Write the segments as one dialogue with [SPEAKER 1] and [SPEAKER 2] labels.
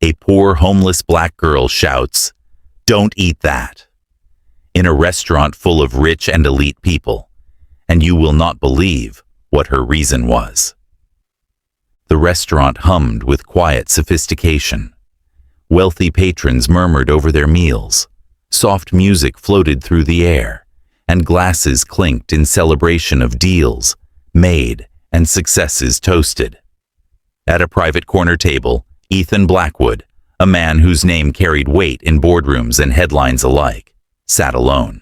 [SPEAKER 1] A poor homeless black girl shouts, "Don't eat that," in a restaurant full of rich and elite people, and you will not believe what her reason was. The restaurant hummed with quiet sophistication. Wealthy patrons murmured over their meals, soft music floated through the air, and glasses clinked in celebration of deals made and successes toasted. At a private corner table, Ethan Blackwood, a man whose name carried weight in boardrooms and headlines alike, sat alone.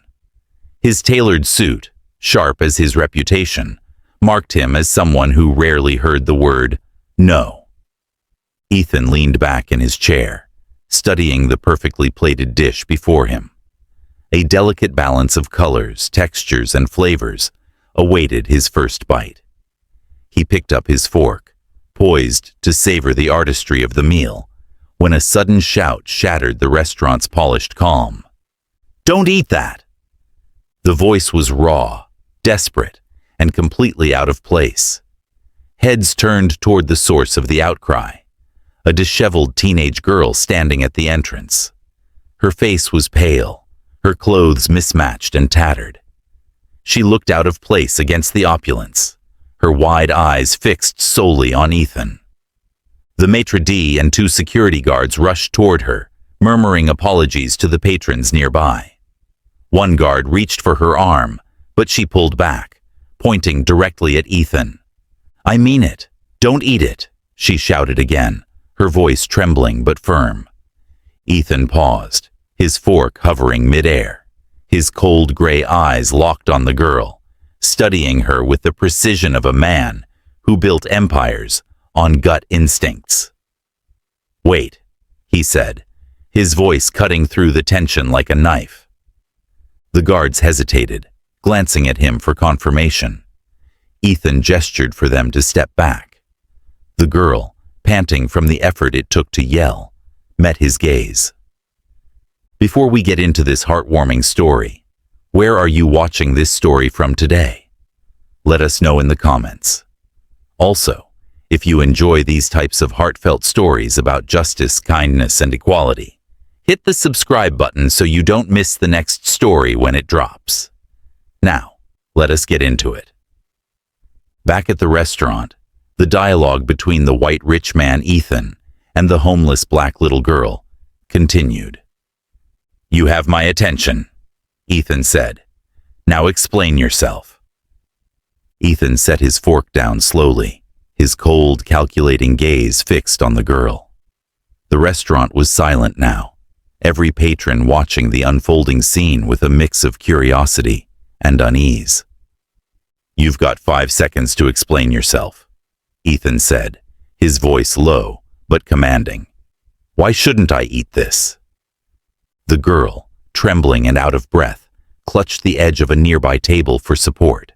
[SPEAKER 1] His tailored suit, sharp as his reputation, marked him as someone who rarely heard the word no. Ethan leaned back in his chair, studying the perfectly plated dish before him. A delicate balance of colors, textures, and flavors awaited his first bite. He picked up his fork, poised to savor the artistry of the meal, when a sudden shout shattered the restaurant's polished calm. "Don't eat that!" The voice was raw, desperate, and completely out of place. Heads turned toward the source of the outcry, a disheveled teenage girl standing at the entrance. Her face was pale, her clothes mismatched and tattered. She looked out of place against the opulence, her wide eyes fixed solely on Ethan. The maitre d' and 2 security guards rushed toward her, murmuring apologies to the patrons nearby. One guard reached for her arm, but she pulled back, pointing directly at Ethan. "I mean it. Don't eat it," she shouted again, her voice trembling but firm. Ethan paused, his fork hovering midair, his cold gray eyes locked on the girl, studying her with the precision of a man who built empires on gut instincts. "Wait," he said, his voice cutting through the tension like a knife. The guards hesitated, glancing at him for confirmation. Ethan gestured for them to step back. The girl, panting from the effort it took to yell, met his gaze. Before we get into this heartwarming story, where are you watching this story from today? Let us know in the comments. Also, if you enjoy these types of heartfelt stories about justice, kindness, and equality, hit the subscribe button so you don't miss the next story when it drops. Now, let us get into it. Back at the restaurant, the dialogue between the white rich man Ethan and the homeless black little girl continued. "You have my attention," Ethan said. "Now explain yourself." Ethan set his fork down slowly, his cold, calculating gaze fixed on the girl. The restaurant was silent now, every patron watching the unfolding scene with a mix of curiosity and unease. "You've got 5 seconds to explain yourself," Ethan said, his voice low but commanding. "Why shouldn't I eat this?" The girl, trembling and out of breath, clutched the edge of a nearby table for support.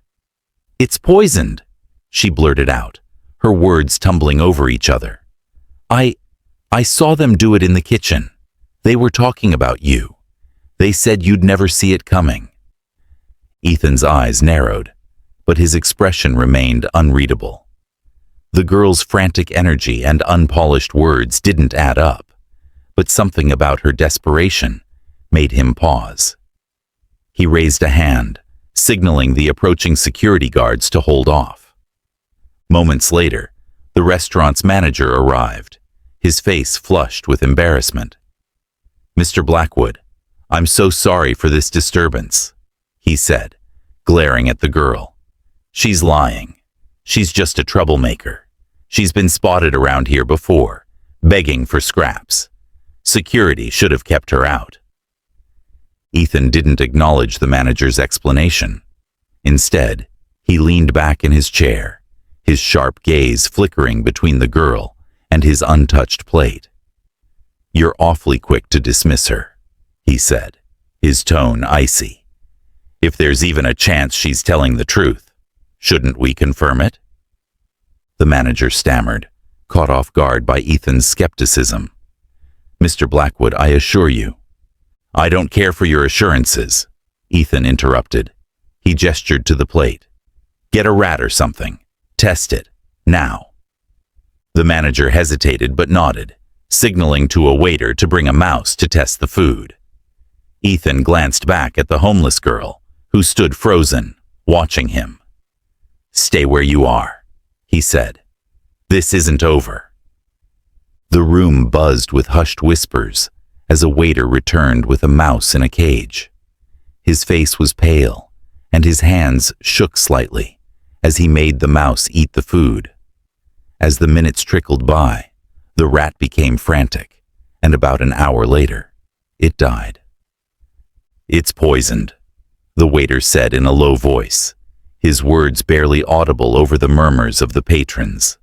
[SPEAKER 1] "It's poisoned," she blurted out, her words tumbling over each other. I saw them do it in the kitchen. They were talking about you. They said you'd never see it coming." Ethan's eyes narrowed, but his expression remained unreadable. The girl's frantic energy and unpolished words didn't add up, but something about her desperation made him pause. He raised a hand, signaling the approaching security guards to hold off. Moments later, the restaurant's manager arrived, his face flushed with embarrassment. "Mr. Blackwood, I'm so sorry for this disturbance," he said, glaring at the girl. "She's lying. She's just a troublemaker. She's been spotted around here before, begging for scraps. Security should have kept her out." Ethan didn't acknowledge the manager's explanation. Instead, he leaned back in his chair, his sharp gaze flickering between the girl and his untouched plate. "You're awfully quick to dismiss her," he said, his tone icy. "If there's even a chance she's telling the truth, shouldn't we confirm it?" The manager stammered, caught off guard by Ethan's skepticism. "Mr. Blackwood, I assure you—" "I don't care for your assurances," Ethan interrupted. He gestured to the plate. "Get a rat or something. Test it. Now." The manager hesitated but nodded, signaling to a waiter to bring a mouse to test the food. Ethan glanced back at the homeless girl, who stood frozen, watching him. "Stay where you are," he said. "This isn't over." The room buzzed with hushed whispers as a waiter returned with a mouse in a cage. His face was pale, and his hands shook slightly as he made the mouse eat the food. As the minutes trickled by, the rat became frantic, and about an hour later, it died. "It's poisoned," the waiter said in a low voice, his words barely audible over the murmurs of the patrons.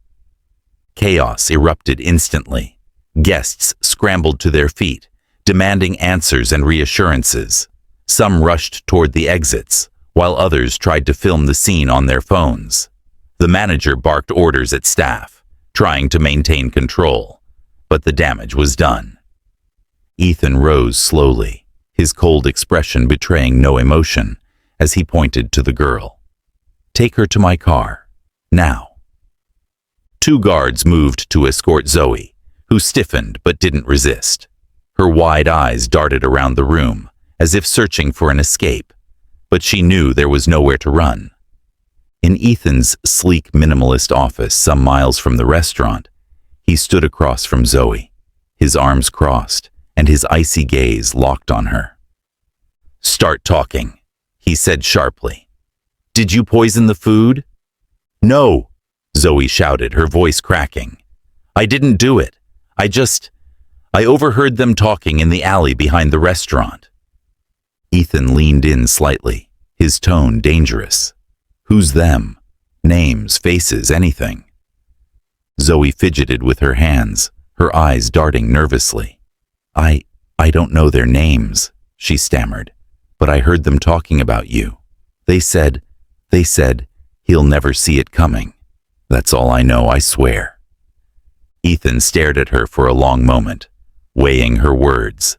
[SPEAKER 1] Chaos erupted instantly. Guests scrambled to their feet, demanding answers and reassurances. Some rushed toward the exits, while others tried to film the scene on their phones. The manager barked orders at staff, trying to maintain control, but the damage was done. Ethan rose slowly, his cold expression betraying no emotion, as he pointed to the girl. "Take her to my car, now." 2 guards moved to escort Zoe, who stiffened but didn't resist. Her wide eyes darted around the room, as if searching for an escape, but she knew there was nowhere to run. In Ethan's sleek minimalist office some miles from the restaurant, he stood across from Zoe, his arms crossed and his icy gaze locked on her. "Start talking," he said sharply. "Did you poison the food?" "No," Zoe shouted, her voice cracking. "I didn't do it. I overheard them talking in the alley behind the restaurant." Ethan leaned in slightly, his tone dangerous. "Who's them? Names, faces, anything?" Zoe fidgeted with her hands, her eyes darting nervously. I don't know their names," she stammered, "but I heard them talking about you. They said, he'll never see it coming. That's all I know, I swear." Ethan stared at her for a long moment, weighing her words.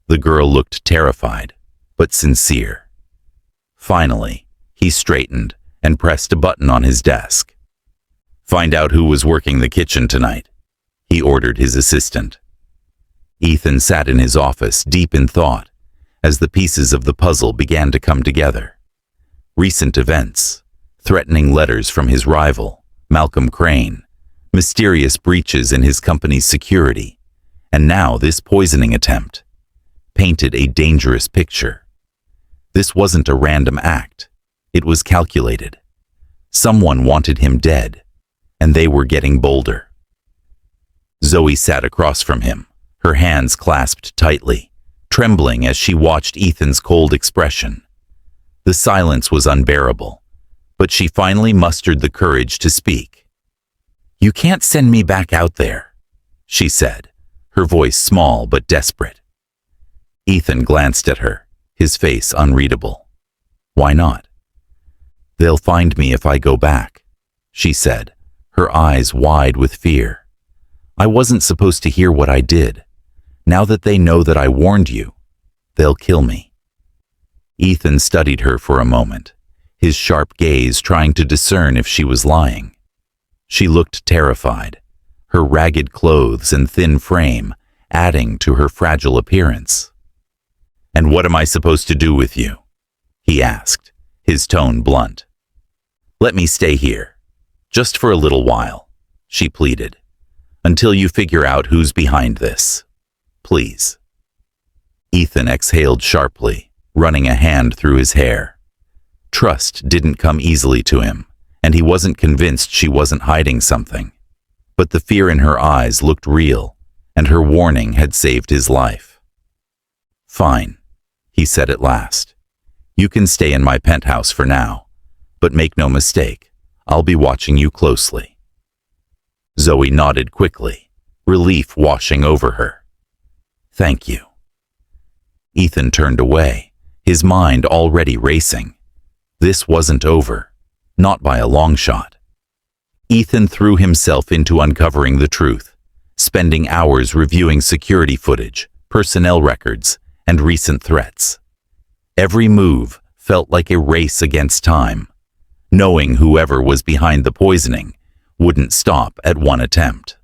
[SPEAKER 1] The girl looked terrified, but sincere. Finally, he straightened and pressed a button on his desk. "Find out who was working the kitchen tonight," he ordered his assistant. Ethan sat in his office, deep in thought, as the pieces of the puzzle began to come together. Recent events, threatening letters from his rival, Malcolm Crane, mysterious breaches in his company's security, and now this poisoning attempt, painted a dangerous picture. This wasn't a random act. It was calculated. Someone wanted him dead, and they were getting bolder. Zoe sat across from him, her hands clasped tightly, trembling as she watched Ethan's cold expression. The silence was unbearable, but she finally mustered the courage to speak. "You can't send me back out there," she said, her voice small but desperate. Ethan glanced at her, his face unreadable. "Why not?" "They'll find me if I go back," she said, her eyes wide with fear. "I wasn't supposed to hear what I did. Now that they know that I warned you, they'll kill me." Ethan studied her for a moment, his sharp gaze trying to discern if she was lying. She looked terrified, her ragged clothes and thin frame adding to her fragile appearance. "And what am I supposed to do with you?" he asked, his tone blunt. "Let me stay here, just for a little while," she pleaded, "until you figure out who's behind this. Please." Ethan exhaled sharply, running a hand through his hair. Trust didn't come easily to him, and he wasn't convinced she wasn't hiding something. But the fear in her eyes looked real, and her warning had saved his life. "Fine," he said at last. "You can stay in my penthouse for now, but make no mistake, I'll be watching you closely." Zoe nodded quickly, relief washing over her. "Thank you." Ethan turned away, his mind already racing. This wasn't over, not by a long shot. Ethan threw himself into uncovering the truth, spending hours reviewing security footage, personnel records, and recent threats. Every move felt like a race against time, knowing whoever was behind the poisoning wouldn't stop at one attempt.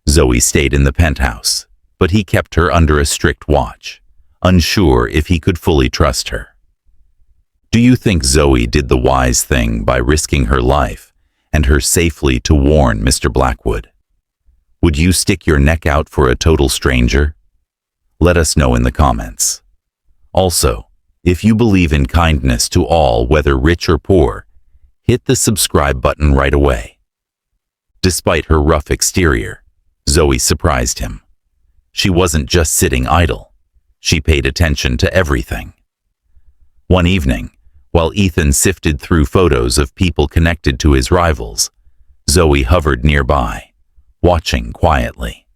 [SPEAKER 1] Zoe stayed in the penthouse, but he kept her under a strict watch, unsure if he could fully trust her. Do you think Zoe did the wise thing by risking her life and her safely to warn Mr. Blackwood? Would you stick your neck out for a total stranger? Let us know in the comments. Also, if you believe in kindness to all, whether rich or poor, hit the subscribe button right away. Despite her rough exterior, Zoe surprised him. She wasn't just sitting idle. She paid attention to everything. One evening, while Ethan sifted through photos of people connected to his rivals, Zoe hovered nearby, watching quietly.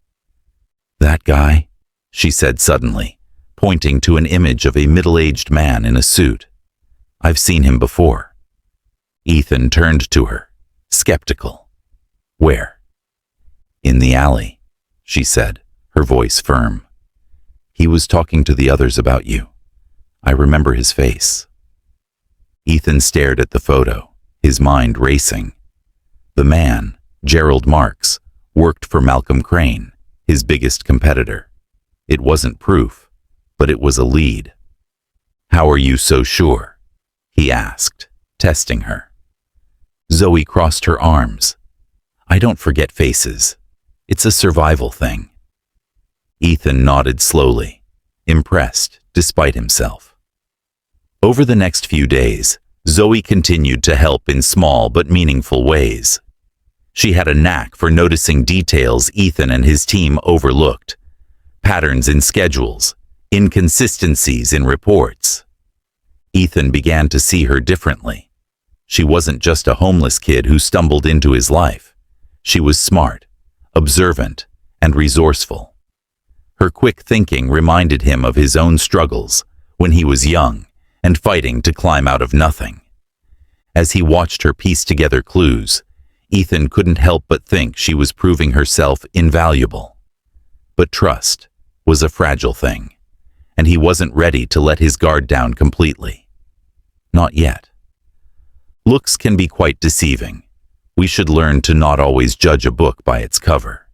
[SPEAKER 1] "That guy?" she said suddenly, pointing to an image of a middle-aged man in a suit. "I've seen him before." Ethan turned to her, skeptical. "Where?" "In the alley," she said, her voice firm. "He was talking to the others about you. I remember his face." Ethan stared at the photo, his mind racing. The man, Gerald Marks, worked for Malcolm Crane, his biggest competitor. It wasn't proof, but it was a lead. "How are you so sure?" he asked, testing her. Zoe crossed her arms. "I don't forget faces. It's a survival thing." Ethan nodded slowly, impressed despite himself. Over the next few days, Zoe continued to help in small but meaningful ways. She had a knack for noticing details Ethan and his team overlooked, patterns in schedules, inconsistencies in reports. Ethan began to see her differently. She wasn't just a homeless kid who stumbled into his life. She was smart, observant, and resourceful. Her quick thinking reminded him of his own struggles when he was young and fighting to climb out of nothing. As he watched her piece together clues, Ethan couldn't help but think she was proving herself invaluable. But trust was a fragile thing, and he wasn't ready to let his guard down completely. Not yet. Looks can be quite deceiving. We should learn to not always judge a book by its cover.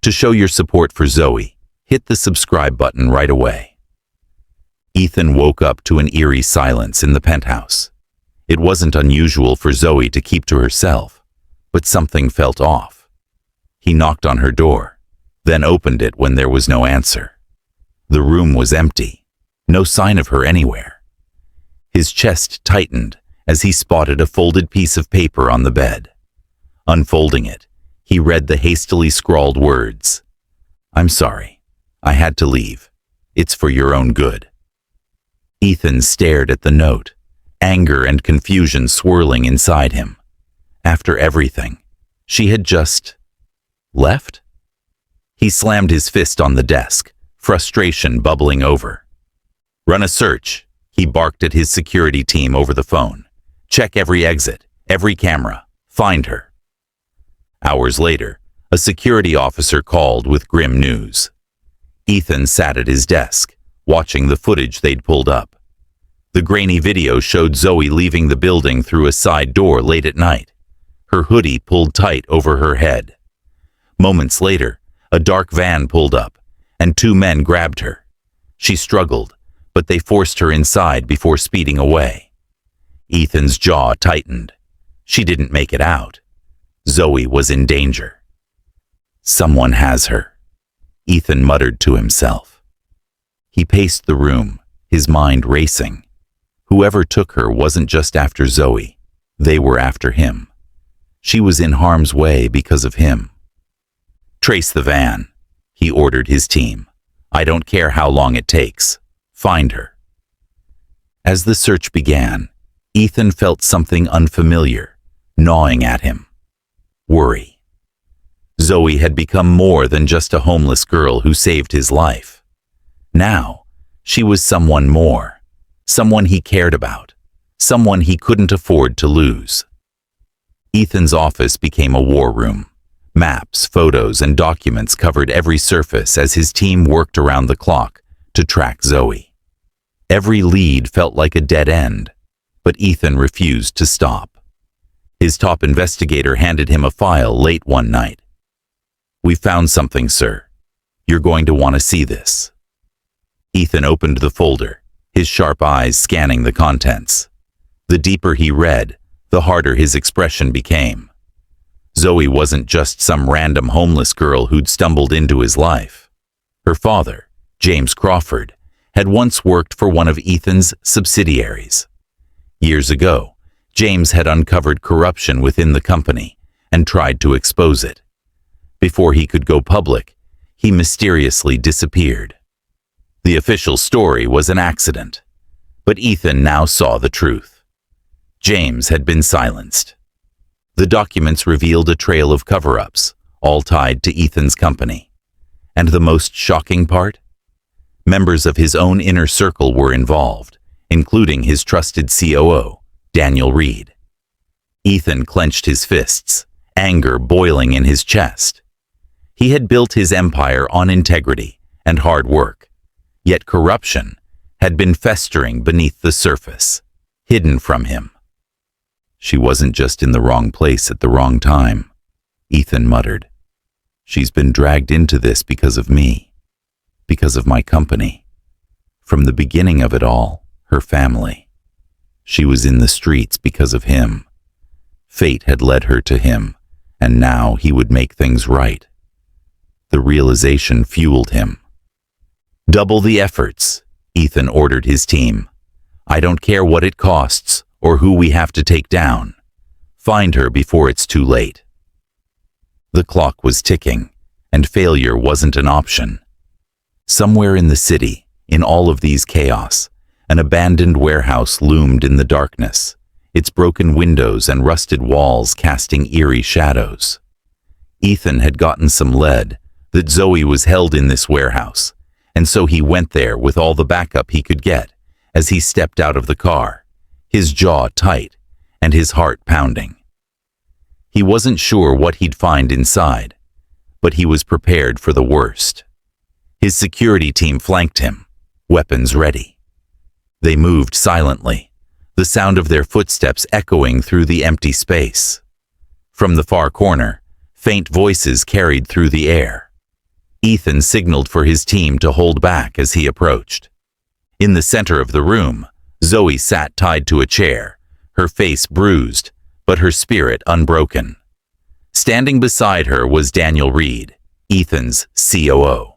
[SPEAKER 1] To show your support for Zoe, hit the subscribe button right away. Ethan woke up to an eerie silence in the penthouse. It wasn't unusual for Zoe to keep to herself, but something felt off. He knocked on her door, then opened it when there was no answer. The room was empty, no sign of her anywhere. His chest tightened as he spotted a folded piece of paper on the bed. Unfolding it, he read the hastily scrawled words. "I'm sorry. I had to leave. It's for your own good." Ethan stared at the note, anger and confusion swirling inside him. After everything, she had just left? He slammed his fist on the desk, frustration bubbling over. "Run a search," he barked at his security team over the phone. "Check every exit, every camera. Find her." Hours later, a security officer called with grim news. Ethan sat at his desk, watching the footage they'd pulled up. The grainy video showed Zoe leaving the building through a side door late at night, her hoodie pulled tight over her head. Moments later, a dark van pulled up, and two men grabbed her. She struggled, but they forced her inside before speeding away. Ethan's jaw tightened. She didn't make it out. Zoe was in danger. "Someone has her," Ethan muttered to himself. He paced the room, his mind racing. Whoever took her wasn't just after Zoe. They were after him. She was in harm's way because of him. "Trace the van," he ordered his team. "I don't care how long it takes. Find her." As the search began, Ethan felt something unfamiliar, gnawing at him. Worry. Zoe had become more than just a homeless girl who saved his life. Now, she was someone more. Someone he cared about, someone he couldn't afford to lose. Ethan's office became a war room. Maps, photos, and documents covered every surface as his team worked around the clock to track Zoe. Every lead felt like a dead end, but Ethan refused to stop. His top investigator handed him a file late one night. "We found something, sir. You're going to want to see this." Ethan opened the folder, his sharp eyes scanning the contents. The deeper he read, the harder his expression became. Zoe wasn't just some random homeless girl who'd stumbled into his life. Her father, James Crawford, had once worked for one of Ethan's subsidiaries. Years ago, James had uncovered corruption within the company and tried to expose it. Before he could go public, he mysteriously disappeared. The official story was an accident, but Ethan now saw the truth. James had been silenced. The documents revealed a trail of cover-ups, all tied to Ethan's company. And the most shocking part? Members of his own inner circle were involved, including his trusted COO, Daniel Reed. Ethan clenched his fists, anger boiling in his chest. He had built his empire on integrity and hard work, yet corruption had been festering beneath the surface, hidden from him. "She wasn't just in the wrong place at the wrong time," Ethan muttered. "She's been dragged into this because of me, because of my company. From the beginning of it all, her family. She was in the streets because of him. Fate had led her to him, and now he would make things right." The realization fueled him. "Double the efforts," Ethan ordered his team. "I don't care what it costs or who we have to take down. Find her before it's too late." The clock was ticking, and failure wasn't an option. Somewhere in the city, in all of these chaos, an abandoned warehouse loomed in the darkness, its broken windows and rusted walls casting eerie shadows. Ethan had gotten some lead that Zoe was held in this warehouse, and so he went there with all the backup he could get as he stepped out of the car, his jaw tight and his heart pounding. He wasn't sure what he'd find inside, but he was prepared for the worst. His security team flanked him, weapons ready. They moved silently, the sound of their footsteps echoing through the empty space. From the far corner, faint voices carried through the air. Ethan signaled for his team to hold back as he approached. In the center of the room, Zoe sat tied to a chair, her face bruised, but her spirit unbroken. Standing beside her was Daniel Reed, Ethan's COO.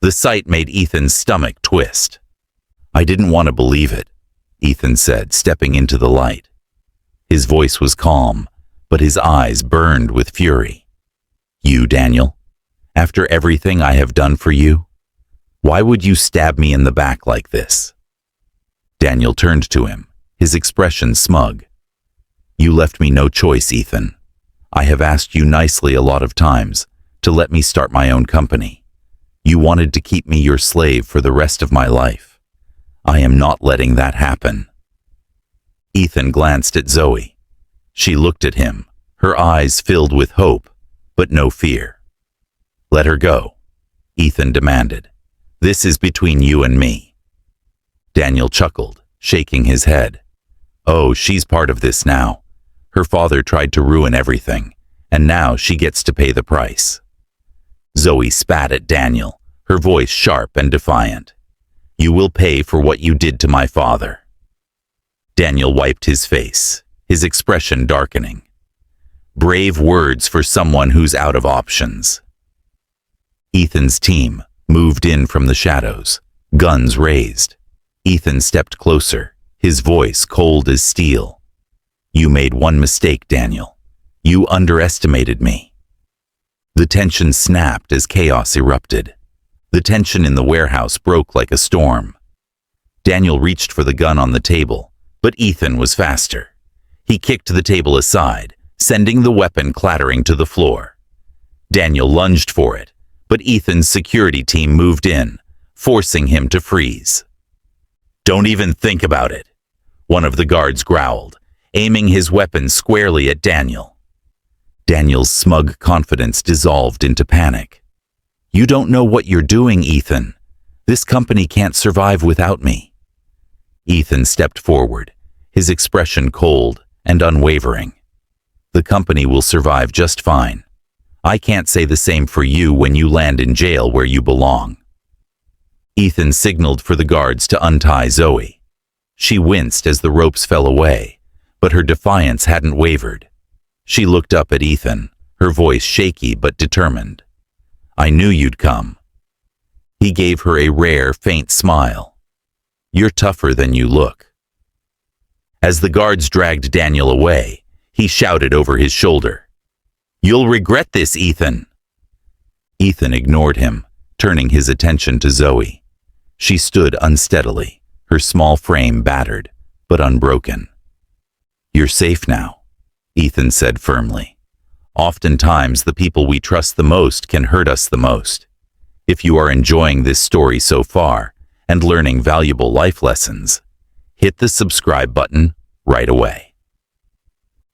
[SPEAKER 1] The sight made Ethan's stomach twist. "I didn't want to believe it," Ethan said, stepping into the light. His voice was calm, but his eyes burned with fury. "You, Daniel? After everything I have done for you? Why would you stab me in the back like this?" Daniel turned to him, his expression smug. "You left me no choice, Ethan. I have asked you nicely a lot of times to let me start my own company. You wanted to keep me your slave for the rest of my life. I am not letting that happen." Ethan glanced at Zoe. She looked at him, her eyes filled with hope, but no fear. "Let her go," Ethan demanded. "This is between you and me." Daniel chuckled, shaking his head. "Oh, she's part of this now. Her father tried to ruin everything, and now she gets to pay the price." Zoe spat at Daniel, her voice sharp and defiant. "You will pay for what you did to my father." Daniel wiped his face, his expression darkening. Brave words for someone who's out of options. Ethan's team moved in from the shadows, guns raised. Ethan stepped closer, his voice cold as steel. "You made one mistake, Daniel. You underestimated me." The tension snapped as chaos erupted. The tension in the warehouse broke like a storm. Daniel reached for the gun on the table, but Ethan was faster. He kicked the table aside, sending the weapon clattering to the floor. Daniel lunged for it, but Ethan's security team moved in, forcing him to freeze. "Don't even think about it," one of the guards growled, aiming his weapon squarely at Daniel. Daniel's smug confidence dissolved into panic. "You don't know what you're doing, Ethan. This company can't survive without me." Ethan stepped forward, his expression cold and unwavering. "The company will survive just fine. I can't say the same for you when you land in jail where you belong." Ethan signaled for the guards to untie Zoe. She winced as the ropes fell away, but her defiance hadn't wavered. She looked up at Ethan, her voice shaky but determined. "I knew you'd come." He gave her a rare, faint smile. "You're tougher than you look." As the guards dragged Daniel away, he shouted over his shoulder, "You'll regret this, Ethan." Ethan ignored him, turning his attention to Zoe. She stood unsteadily, her small frame battered, but unbroken. "You're safe now," Ethan said firmly. "Oftentimes the people we trust the most can hurt us the most. If you are enjoying this story so far and learning valuable life lessons, hit the subscribe button right away."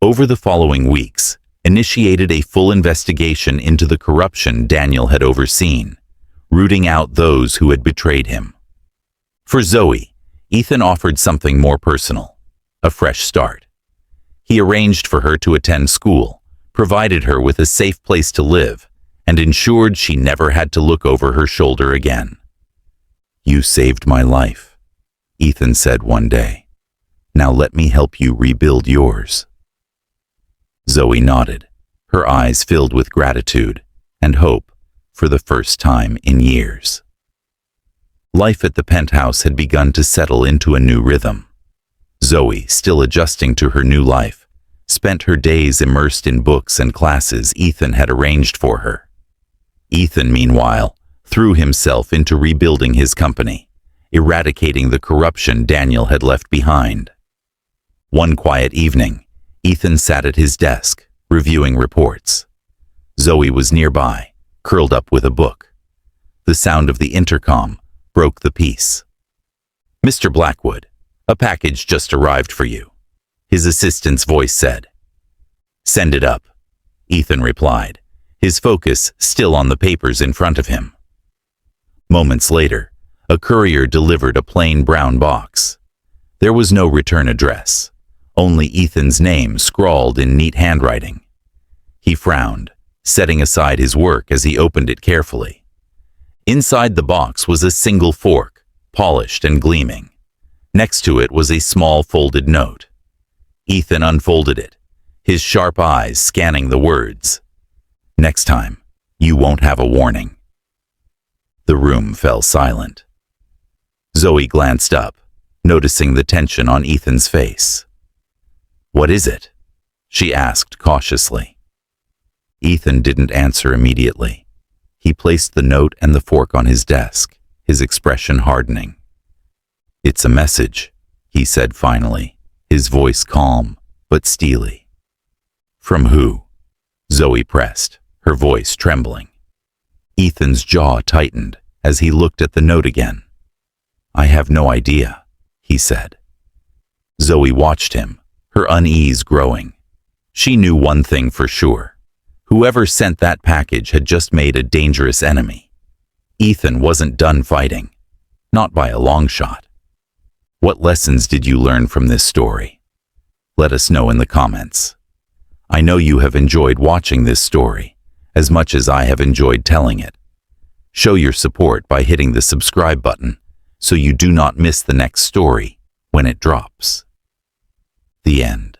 [SPEAKER 1] Over the following weeks, initiated a full investigation into the corruption Daniel had overseen, rooting out those who had betrayed him. For Zoe, Ethan offered something more personal, a fresh start. He arranged for her to attend school, provided her with a safe place to live, and ensured she never had to look over her shoulder again. "You saved my life," Ethan said one day. "Now let me help you rebuild yours." Zoe nodded, her eyes filled with gratitude and hope for the first time in years. Life at the penthouse had begun to settle into a new rhythm. Zoe, still adjusting to her new life, spent her days immersed in books and classes Ethan had arranged for her. Ethan, meanwhile, threw himself into rebuilding his company, eradicating the corruption Daniel had left behind. One quiet evening, Ethan sat at his desk, reviewing reports. Zoe was nearby, curled up with a book. The sound of the intercom broke the peace. "Mr. Blackwood, a package just arrived for you," his assistant's voice said. "Send it up," Ethan replied, his focus still on the papers in front of him. Moments later, a courier delivered a plain brown box. There was no return address, only Ethan's name scrawled in neat handwriting. He frowned, setting aside his work as he opened it carefully. Inside the box was a single fork, polished and gleaming. Next to it was a small folded note. Ethan unfolded it, his sharp eyes scanning the words. "Next time, you won't have a warning." The room fell silent. Zoe glanced up, noticing the tension on Ethan's face. "What is it?" she asked cautiously. Ethan didn't answer immediately. He placed the note and the fork on his desk, his expression hardening. "It's a message," he said finally, his voice calm but steely. "From who?" Zoe pressed, her voice trembling. Ethan's jaw tightened as he looked at the note again. "I have no idea," he said. Zoe watched him, her unease growing. She knew one thing for sure. Whoever sent that package had just made a dangerous enemy. Ethan wasn't done fighting, not by a long shot. What lessons did you learn from this story? Let us know in the comments. I know you have enjoyed watching this story as much as I have enjoyed telling it. Show your support by hitting the subscribe button so you do not miss the next story when it drops. The end.